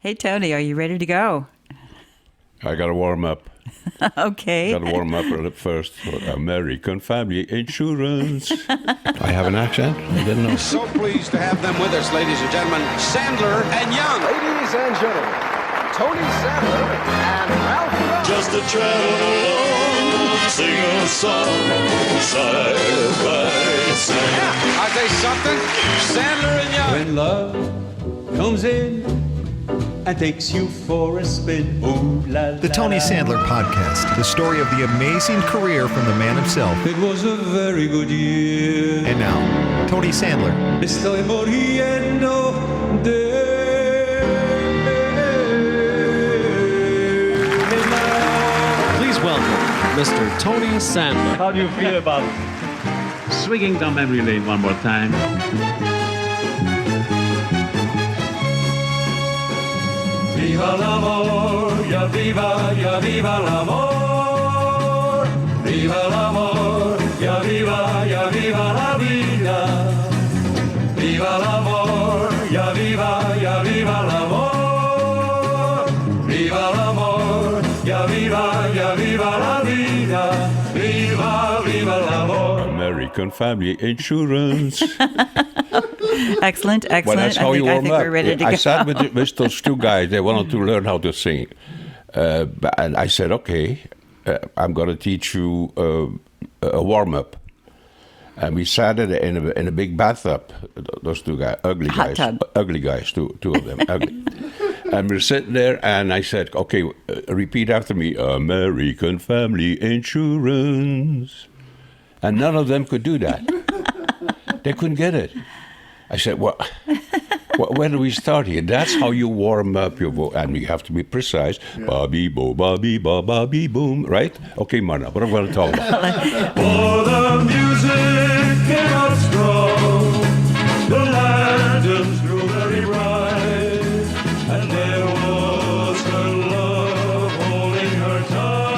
Hey, Tony, are you ready to go? I got to warm up. Okay. Got to warm up first for American Family Insurance. I have an accent? I didn't know. So pleased to have them with us, ladies and gentlemen. Sandler and Young. Ladies and gentlemen, Tony Sandler and Ralph Young. Just a traveling along, sing a song, side by side. Yeah, I'll tell you something. Sandler and Young. When love comes in and takes you for a spin. Ooh, la, la, The Tony Sandler Podcast, the story of the amazing career from the man himself. It was a very good year. And now, Tony Sandler. Estoy muriendo de... Please welcome Mr. Tony Sandler. How do you feel about swinging down memory lane one more time? Viva l'amor, ya viva l'amor. Viva l'amor, ya viva la vida. Viva l'amor, ya viva l'amor. Viva l'amor, ya viva la vida. Viva l'amor. American Family Insurance. Excellent. Well, that's how you I warm think up. we're ready to I go. sat with those two guys. They wanted to learn how to sing. And I said, okay, I'm going to teach you a warm-up. And we sat in a big bathtub, those two guys, ugly Hot guys. tub. Ugly guys, two of them, ugly. And we're sitting there, and I said, okay, repeat after me, American Family Insurance. And none of them could do that. They couldn't get it. I said, well, where do we start here? That's how you warm up your voice. And you have to be precise. Bobby, bo, bobby, ba, bobby, boom. Right? Okay, Marna, what am I going to talk about? For the music came out strong, the lanterns grew very bright, and there was her love holding her tight.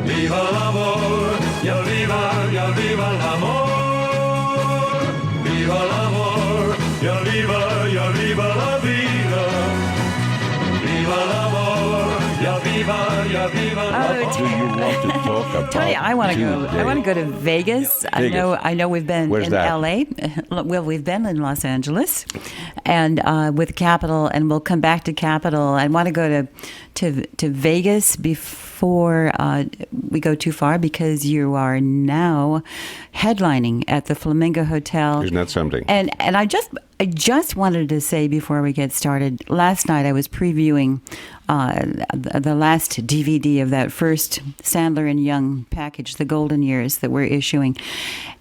Viva l'amor, ya viva l'amor. Viva l'amor, ya viva la vida. Viva l'amor, ya viva la Do you want to talk about Tony, I want to go. today? I want to go to Vegas. I know we've been Where's in that? L.A. Well, we've been in Los Angeles, and with Capitol, and we'll come back to Capitol. I want to go to Vegas before we go too far, because you are now headlining at the Flamingo Hotel. Isn't that something? And I just wanted to say before we get started, last night I was previewing the last DVD of that first Sandler and Young package, The Golden Years, that we're issuing.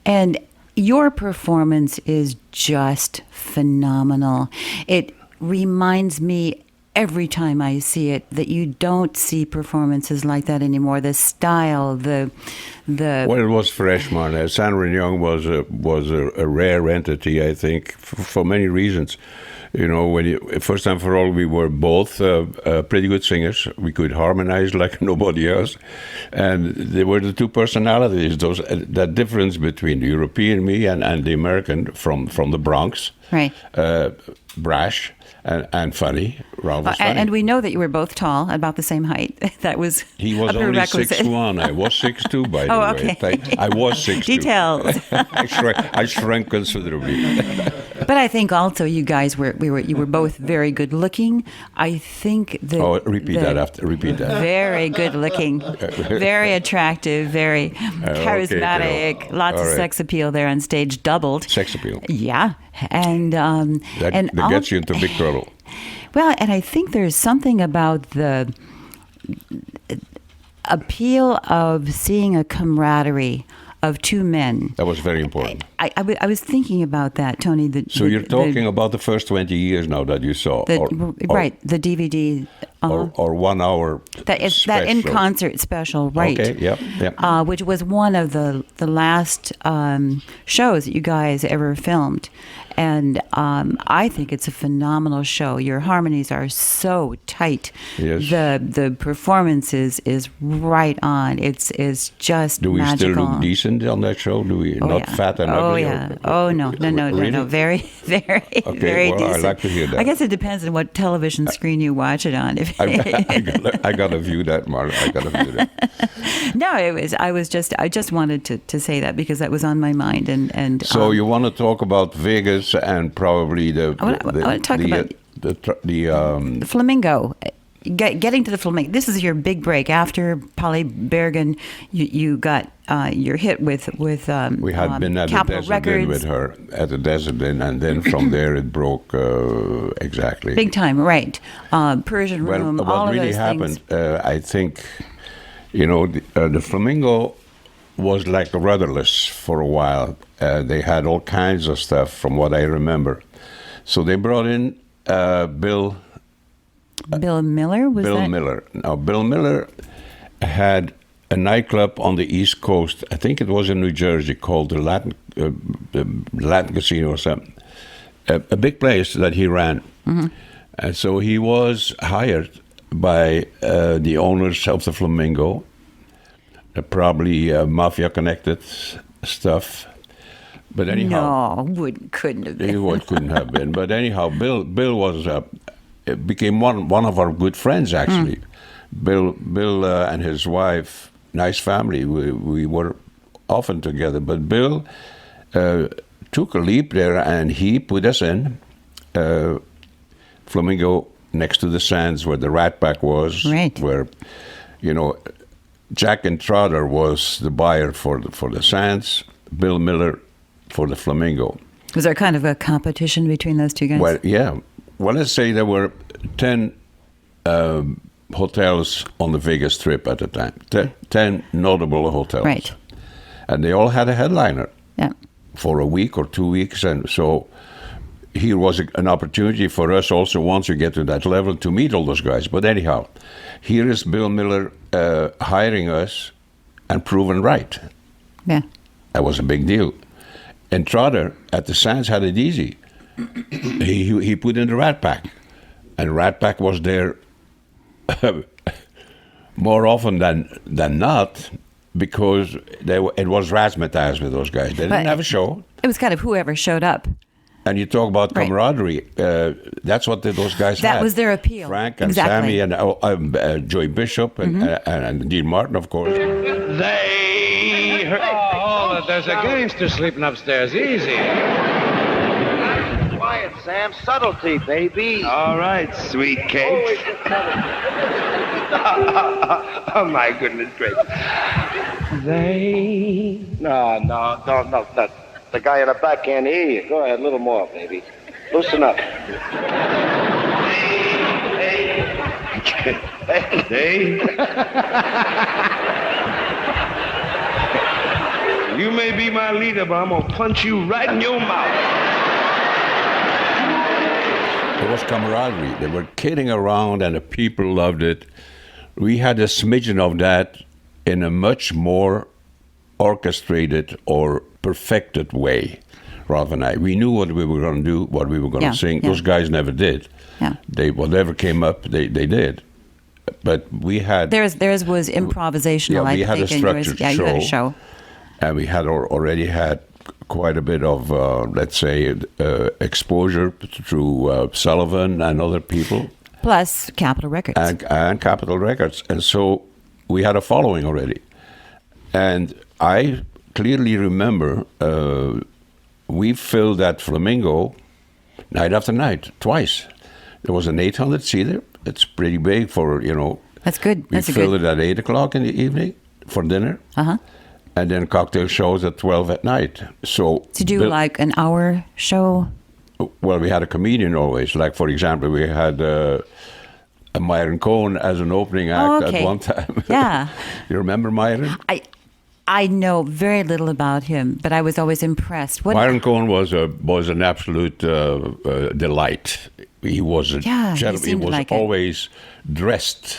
And your performance is just phenomenal. It reminds me every time I see it that you don't see performances like that anymore. The style, the Well, it was fresh, man. Sandler and Young was a rare entity, I think, for many reasons. You know, first time for all, we were both pretty good singers. We could harmonize like nobody else, and they were the two personalities. That difference between the European me and the American from the Bronx, right. Brash and funny. Ralph was funny. And we know that you were both tall, about the same height. That was He was a only prerequisite. 6'1". I was 6'2", by the Oh, way. okay. I was 6'2". Details. I shrank considerably. But I think also you guys you were both very good looking. I think that Repeat that. Very good looking, very attractive, very charismatic. Okay, lots all of right. sex appeal there on stage, doubled. Sex appeal. Yeah, and That gets you into big trouble. Well, and I think there's something about the appeal of seeing a camaraderie of two men. That was very important. I was thinking about that, Tony. So you're talking about the first 20 years now that you saw, right? The DVD, or 1 hour. that in concert special, right? Okay, yep. Which was one of the last shows that you guys ever filmed, And I think it's a phenomenal show. Your harmonies are so tight. Yes. The performance is right on. It's just Do we magical. still look decent on that show? Do we not yeah. fat and oh ugly? yeah. Oh no. Really? Very, very, Okay, very well, decent. I like to hear that. I guess it depends on what television screen you watch it on. If I got to view that, Mark. I got to view that. no, I just wanted to say that because that was on my mind and So you want to talk about Vegas and probably the I want to talk about the Flamingo. Getting to the Flamingo. This is your big break after Polly Bergen. You got your hit with we had been at the Capitol Desert Inn Records. with her at the Desert Inn, and then from there it broke exactly. Big time, right? Persian Room. Well, all what of really those happened, things. I think, the Flamingo was like rudderless for a while. They had all kinds of stuff, from what I remember. So they brought in Bill Miller was Bill that? Miller. Now, Bill Miller had a nightclub on the East Coast. I think it was in New Jersey, called the Latin Casino or something. A big place that he ran. Mm-hmm. And so he was hired by the owners of the Flamingo, probably mafia-connected stuff. But anyhow, couldn't have been. it couldn't have been. But anyhow, Bill was became one of our good friends actually. Bill and his wife, nice family. We were often together. But Bill took a leap there, and he put us in Flamingo next to the Sands, where the Rat Pack was. Right. Where, Jack and Trotter was the buyer for the Sands. Bill Miller for the Flamingo. Was there kind of a competition between those two guys? Well, yeah. Well, let's say there were 10 hotels on the Vegas Strip at the time. 10 notable hotels. Right. And they all had a headliner. Yeah. For a week or 2 weeks. And so here was an opportunity for us also, once you get to that level, to meet all those guys. But anyhow, here is Bill Miller hiring us and proven right. Yeah. That was a big deal. And Trotter at the Sands had it easy. He put in the Rat Pack, and Rat Pack was there more often than not, because it was razzmatazz with those guys. They didn't have a show. It was kind of whoever showed up. And you talk about Right. camaraderie. That's what those guys had. That was their appeal. Frank and Exactly. Sammy and Joey Bishop and Dean Martin, of course. They heard. Oh, there's a gangster sleeping upstairs. Easy. Quiet, Sam. Subtlety, baby. All right, sweet cake. Oh, my goodness gracious. No. The guy in the back can't hear you. Go ahead, a little more, baby. Loosen up. They. You may be my leader, but I'm going to punch you right in your mouth. There was camaraderie. They were kidding around, and the people loved it. We had a smidgen of that in a much more orchestrated or perfected way, Ralph and I. We knew what we were going to do, what we were going to sing. Yeah. Those guys never did. Yeah. Whatever came up, they did. But we had... Theirs was improvisational. Yeah, we had a structured show. You had a show. And we had already had quite a bit of, let's say, exposure through Sullivan and other people. Plus Capitol Records. And Capitol Records. And so we had a following already. And I clearly remember we filled that Flamingo night after night, twice. There was an 800-seater. It's pretty big for, That's good. We filled it at 8 o'clock in the evening for dinner. Uh-huh. And then cocktail shows at 12 at night. So To do like an hour show? Well, we had a comedian always. Like, for example, we had a Myron Cohen as an opening act at one time. Yeah. You remember Myron? I know very little about him, but I was always impressed. Myron Cohen was an absolute delight. He was a gentleman. He was like always dressed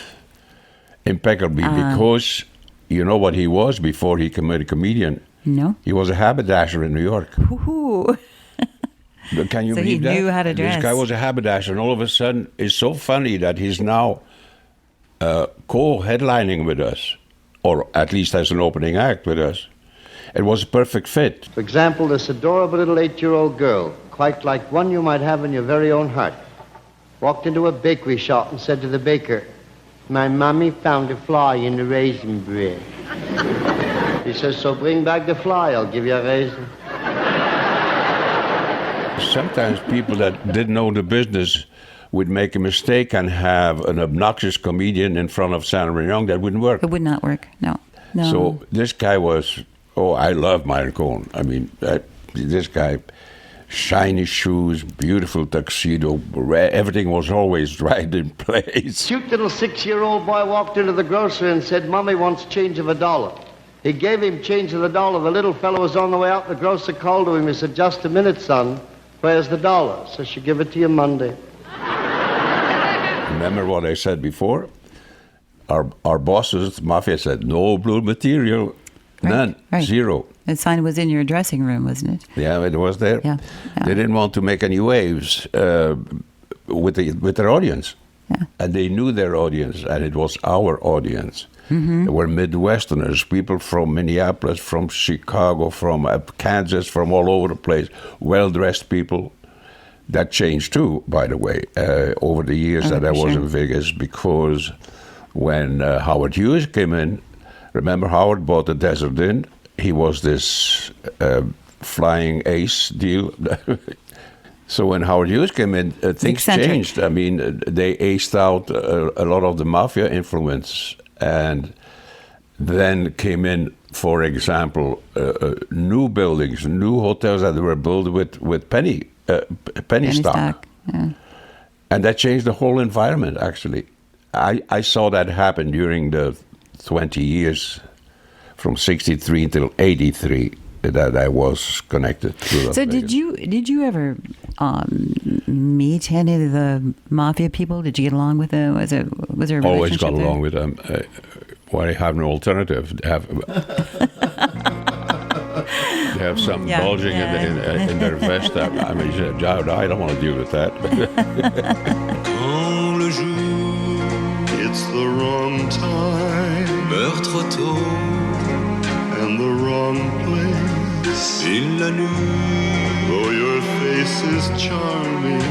impeccably because you know what he was before he became a comedian? No. He was a haberdasher in New York. Ooh. Can you So he believe that? knew how to dress. This guy was a haberdasher, and all of a sudden, it's so funny that he's now co-headlining with us, or at least as an opening act with us. It was a perfect fit. For example, this adorable little 8-year-old girl, quite like one you might have in your very own heart, walked into a bakery shop and said to the baker, "My mommy found a fly in the raisin bread." He says, "So bring back the fly, I'll give you a raisin." Sometimes people that didn't know the business would make a mistake and have an obnoxious comedian in front of Sandler and Young. That wouldn't work. It would not work. No. So this guy was, I love Myron Cohen. I mean, this guy, shiny shoes, beautiful tuxedo, everything was always right in place. Cute little 6-year-old boy walked into the grocery and said, "Mommy wants change of $1." He gave him change of $1. The little fellow was on the way out. The grocer called to him. He said, "Just a minute, son. Where's the $1?" So she'll give it to you Monday. Remember what I said before? Our bosses, the mafia, said, no blue material, none, zero. The sign was in your dressing room, wasn't it? Yeah, it was there. Yeah. They didn't want to make any waves with their audience. Yeah. And they knew their audience, and it was our audience. They were Midwesterners, people from Minneapolis, from Chicago, from Kansas, from all over the place, well-dressed people. That changed too, by the way, over the years that I was in Vegas, because when Howard Hughes came in, remember Howard bought the Desert Inn? He was this flying ace deal. So when Howard Hughes came in, things changed. I mean, they aced out a lot of the mafia influence, and then came in, for example, new buildings, new hotels that were built with penny stock. Yeah. And that changed the whole environment, actually. I saw that happen during the 20 years from 63 until 83 that I was connected to Las So Vegas. did you ever meet any of the mafia people? Did you get along with them? Was there a relationship Always got there? along with them. Why I have no alternative? They have some bulging in their vest. I mean, I don't want to deal with that. Quand le jour, it's the wrong time, meurt trop tôt, and the wrong place. Et la nuit, though your face is charming,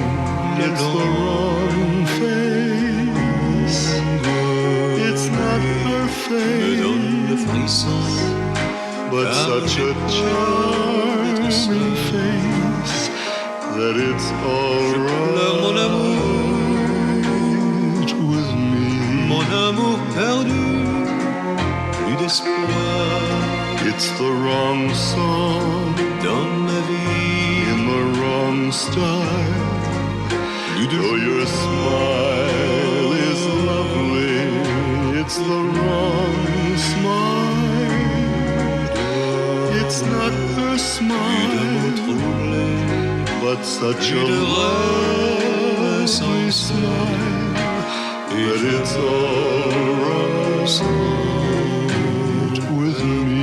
it's the wrong face. It's not perfect, but such a charming face that it's all right with me. Mon amour perdu, plus d'espoir. It's the wrong song dans ma vie, in the wrong style. Though your smile is lovely, it's the wrong smile. It's not her smile, but such a lovely smile that it's all right with me.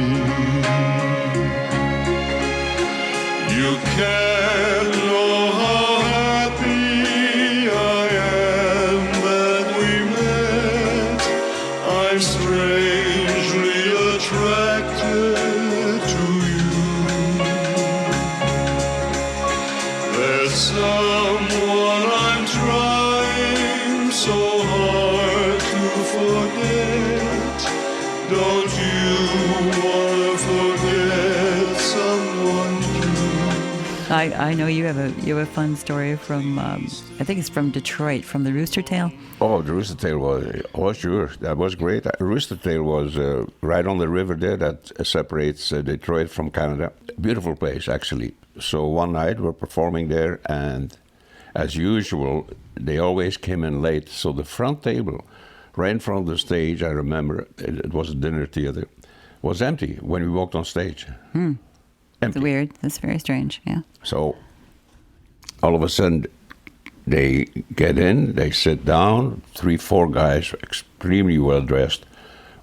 You can't know how happy I am that we met. I'm strangely attracted to you. There's someone I'm trying so hard to forget. Don't you want to forget someone too? I know you have a fun story from I think it's from Detroit, from the Rooster Tail. Oh, the Rooster Tail was sure. That was great. Rooster Tail was right on the river there that separates Detroit from Canada. Beautiful place, actually. So one night we're performing there, and as usual, they always came in late. So the front table, right in front of the stage, I remember, it was a dinner theater, was empty when we walked on stage. Empty. It's weird. That's very strange. Yeah. So all of a sudden, they get in, they sit down, 3-4 guys, extremely well dressed,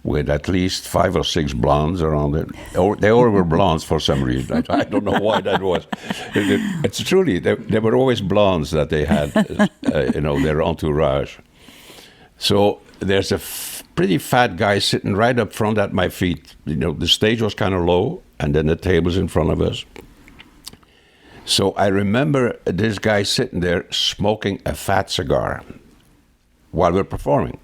with at least 5 or 6 blondes around it. Or they all were blondes for some reason. I don't know why that was. It's truly, they were always blondes that they had, their entourage. So there's a pretty fat guy sitting right up front at my feet. The stage was kind of low, and then the table's in front of us. So I remember this guy sitting there smoking a fat cigar while we're performing.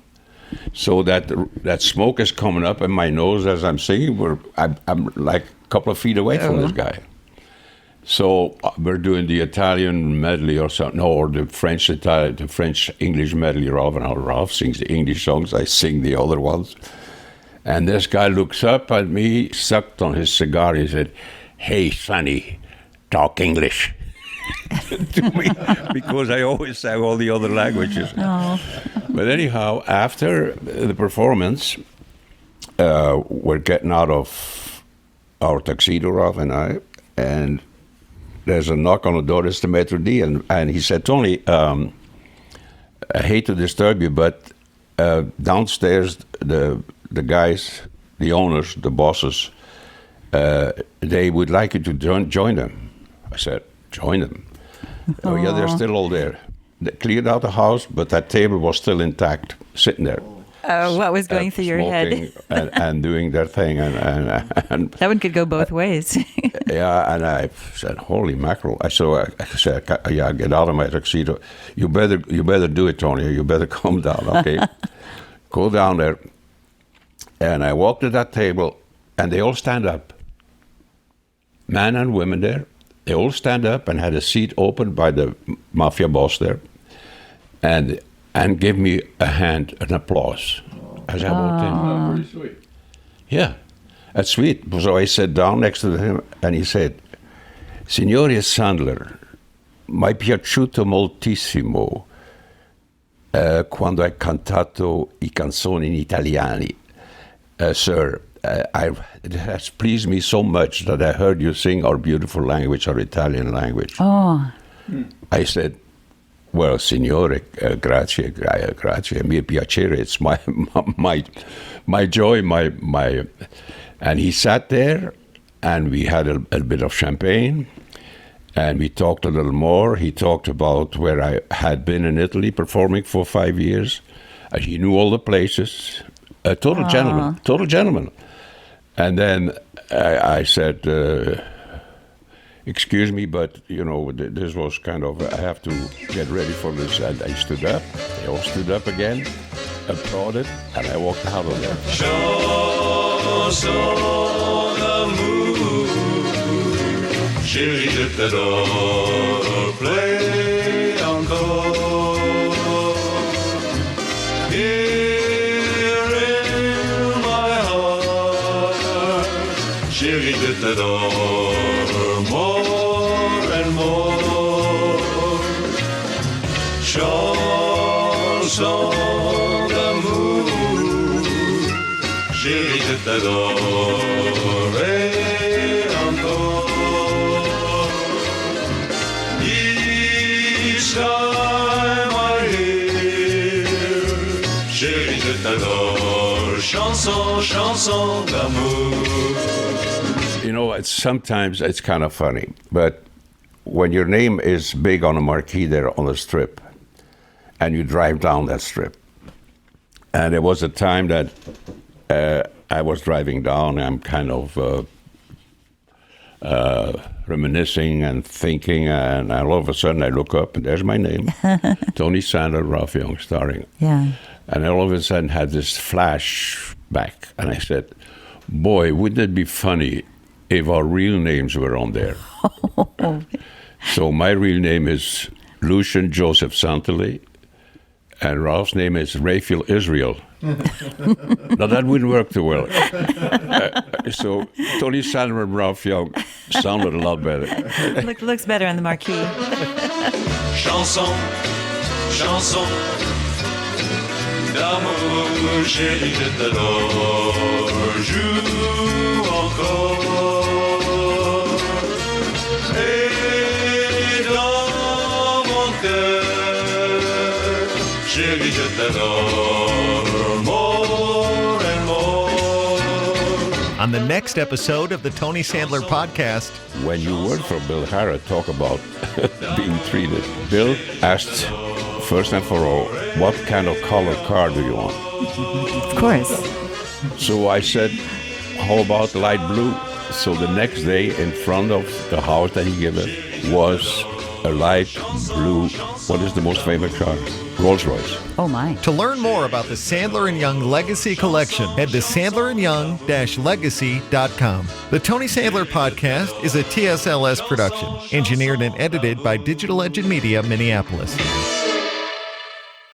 So that smoke is coming up in my nose as I'm singing. I'm like a couple of feet away from this guy. So we're doing the Italian medley or something, or the French-English medley. Ralph sings the English songs, I sing the other ones. And this guy looks up at me, sucked on his cigar, he said, "Hey, Sonny, talk English." To me, because I always say all the other languages. Oh. But anyhow, after the performance, we're getting out of our tuxedo, Ralph and I, and there's a knock on the door. It's the Maître D, and he said, "Tony, I hate to disturb you, but downstairs, the guys, the owners, the bosses, they would like you to join them." I said, "Join them?" "Oh, yeah, they're still all there." They cleared out the house, but that table was still intact, sitting there. What was going through your head? and doing their thing, and that one could go both ways. Yeah, and I said, "Holy mackerel!" I said, "Yeah, get out of my tuxedo. You better do it, Tony. You better come down, okay?" Go down there, and I walked to that table, and they all stand up. Men and women there, they all stand up and had a seat opened by the mafia boss there, and give me a hand, an applause, as I walked in. Pretty sweet. Yeah, that's sweet. So I sat down next to him, and he said, "Signore Sandler, mi è piaciuto moltissimo quando hai cantato I canzoni in italiani. Sir, it has pleased me so much that I heard you sing our beautiful language, our Italian language." Oh. I said, "Well, signore, grazie, grazie, mi piacere. It's my joy, my." And he sat there, and we had a bit of champagne, and we talked a little more. He talked about where I had been in Italy performing for 5 years. He knew all the places. A total gentleman. And then I said, "Excuse me, but, this was kind of, I have to get ready for this." And I stood up. They all stood up again, applauded, and I walked out of there. Chanson d'amour, chérie, je t'adore, play encore. Here in my heart, chérie, je t'adore, more and more. Chanson d'amour, chérie, je t'adorerai encore. Each time I hear, chérie, je t'adore, chanson d'amour. Sometimes it's kind of funny, but when your name is big on a marquee there on the strip, and you drive down that strip, and there was a time that I was driving down, I'm kind of reminiscing and thinking, and all of a sudden I look up, and there's my name, Tony Sandler, Ralph Young, starring. Yeah. And I all of a sudden had this flashback, and I said, "Boy, wouldn't it be funny if our real names were on there?" So my real name is Lucian Joseph Santelli, and Ralph's name is Raphael Israel. Now that wouldn't work too well. So Tony Sandler and Ralph Young sounded a lot better. Looks better on the marquee. Chanson d'amour, chérie, je t'adore, joue encore. Et dans mon cœur, chérie, je t'adore, more and more. on the next episode of the Tony Sandler Podcast. When you heard from Bill Harrod talk about being treated, Bill asked, first and for all, what kind of color car do you want? Of course. So I said, how about light blue? So the next day, in front of the house that he gave it, was a light blue, what is the most famous car? Rolls-Royce. Oh, my. To learn more about the Sandler and Young Legacy Collection, head to sandlerandyoung-legacy.com. The Tony Sandler Podcast is a TSLS production, engineered and edited by Digital Edge and Media, Minneapolis.